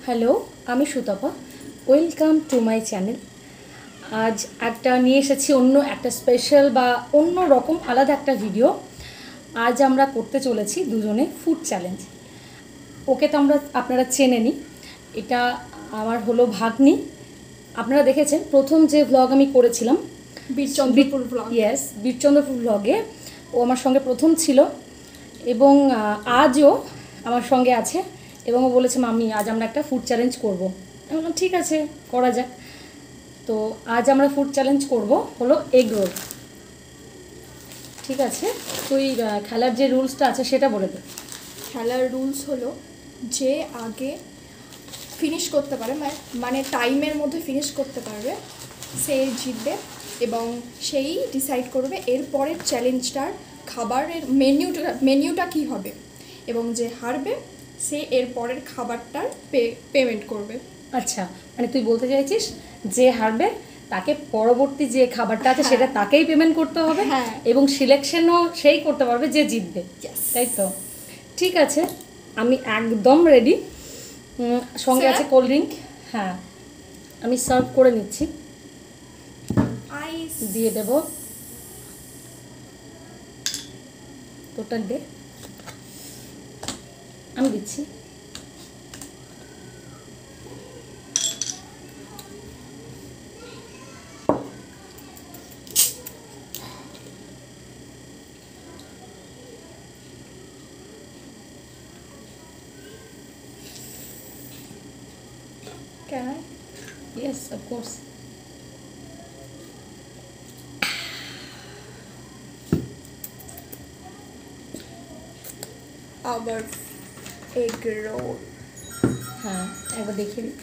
Hello, আমি Sutapa. Welcome to my channel. আজ একটা নিয়ে এসেছি অন্য একটা স্পেশাল বা অন্য রকম আলাদা একটা ভিডিও। আজ আমরা করতে চলেছি দুজনে ফুড চ্যালেঞ্জ। ওকে তো আপনারা চেনেনই। এটা আমার হলো ভাগ্নি। আপনারা দেখেছেন প্রথম যে ভ্লগ আমি করেছিলাম বীরচন্দ্রপুর ব্লগ। ইয়েস, বীরচন্দ্রপুর ভ্লগে ও আমার সঙ্গে প্রথম ছিল এবং আজও আমার সঙ্গে আছে এবং ও বলেছে মাম্মি আজ আমরা একটা ফুড চ্যালেঞ্জ করব। আমি বললাম ঠিক আছে, করা যাক। তো আজ আমরা ফুড চ্যালেঞ্জ করব হলো এগ রোল। ঠিক আছে, তুই খেলার যে রুলসটা আছে সেটা বলে দে। খেলার রুলস হলো যে আগে ফিনিশ করতে পারে, মানে টাইমের মধ্যে ফিনিশ করতে পারবে সে জিতবে এবং সেই ডিসাইড করবে এর পরের চ্যালেঞ্জটার খাবারের মেনিউটা কী হবে, এবং যে হারবে সে এর পরের খাবারটার পেমেন্ট করবে। আচ্ছা, মানে তুই বলতে চাইছিস যে হারবে তাকে পরবর্তী যে খাবারটা আছে সেটা তাকেই পেমেন্ট করতে হবে এবং সিলেকশনও সেই করতে পারবে যে জিতবে, তাই তো? ঠিক আছে, আমি একদম রেডি। সঙ্গে আছে কোল্ড ড্রিঙ্ক। হ্যাঁ, আমি সার্ভ করে নিচ্ছি। আইস দিয়ে দেব, টোটাল দে, আমি দিচ্ছি। Can I? Yes, of course. Our egg roll. হ্যাঁ, একবার দেখিয়ে দিই।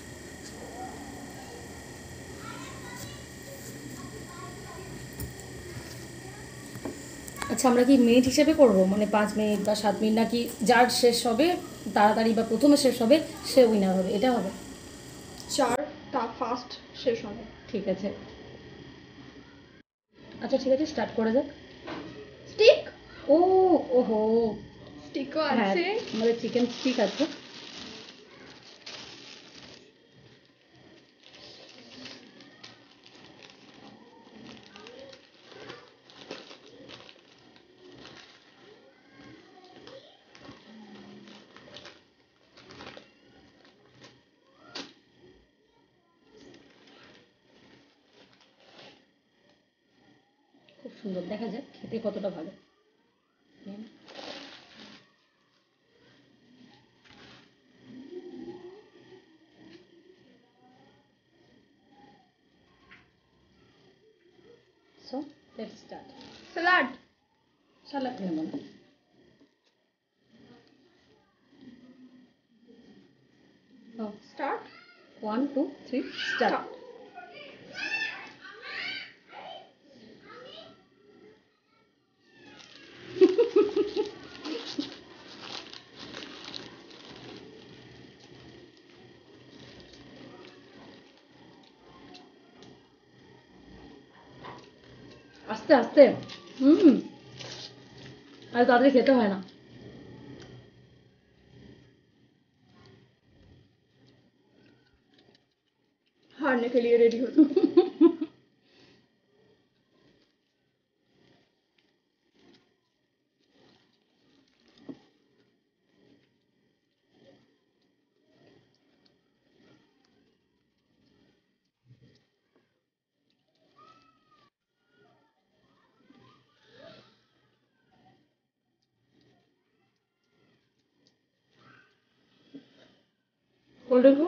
আচ্ছা, আমরা কি মিনিট হিসেবে করব, মানে 5 মিনিট বা 7 মিনিট, নাকি যার শেষ হবে তাড়াতাড়ি বা প্রথমে শেষ হবে সে উইনার হবে, এটা হবে? তা ফার্স্ট শেষ হবে। ঠিক আছে, আচ্ছা ঠিক আছে, স্টার্ট করা যাক। স্টিক? ওহো, স্টিকও হ্যাঁ, আছে। আমাদের চিকেন স্টিক আছে। খুব সুন্দর, দেখা যাক খেতে কতটা ভালো। So, let's start. সালাদ নেব না। স্টার্ট। 1 2 3 স্টার্ট। আস্তে আস্তে, আর তাড়াতাড়ি খেতে হয় না। हारने के लिए रेडी हो जाओ। Cold drink.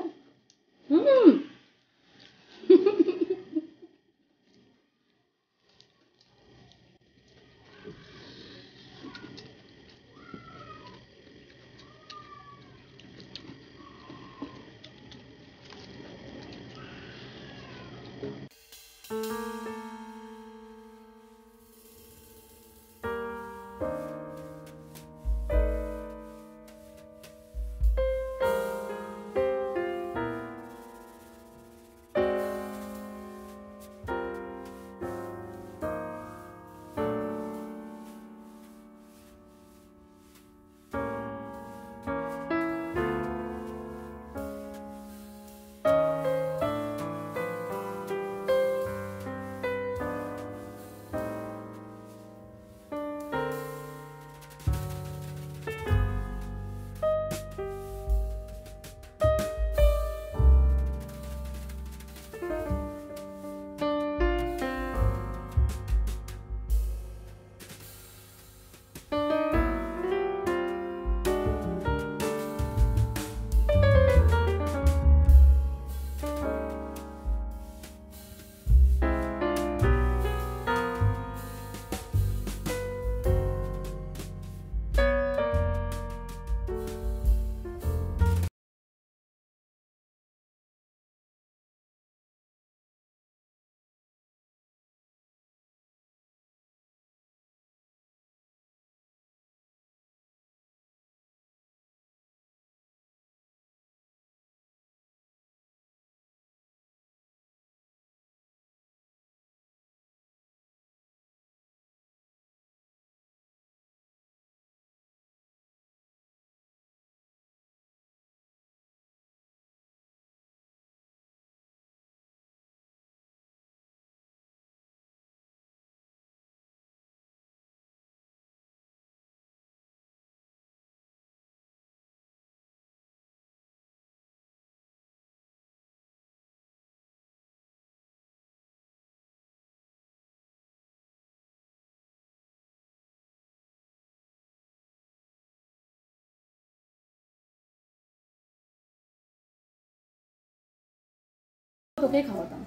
তোকেই খাওয়াতাম।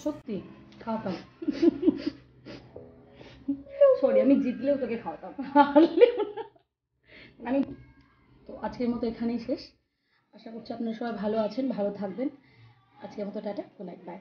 সত্যি খাওয়াতাম। সরি, আমি জিতলেও তোকে খাওয়াতাম, হারলেও না। আমি তো আজকের মতো এখানেই শেষ। আশা করছি আপনারা সবাই ভালো আছেন, ভালো থাকবেন। আজকের মতো টাটা, গুড নাইট, বাই।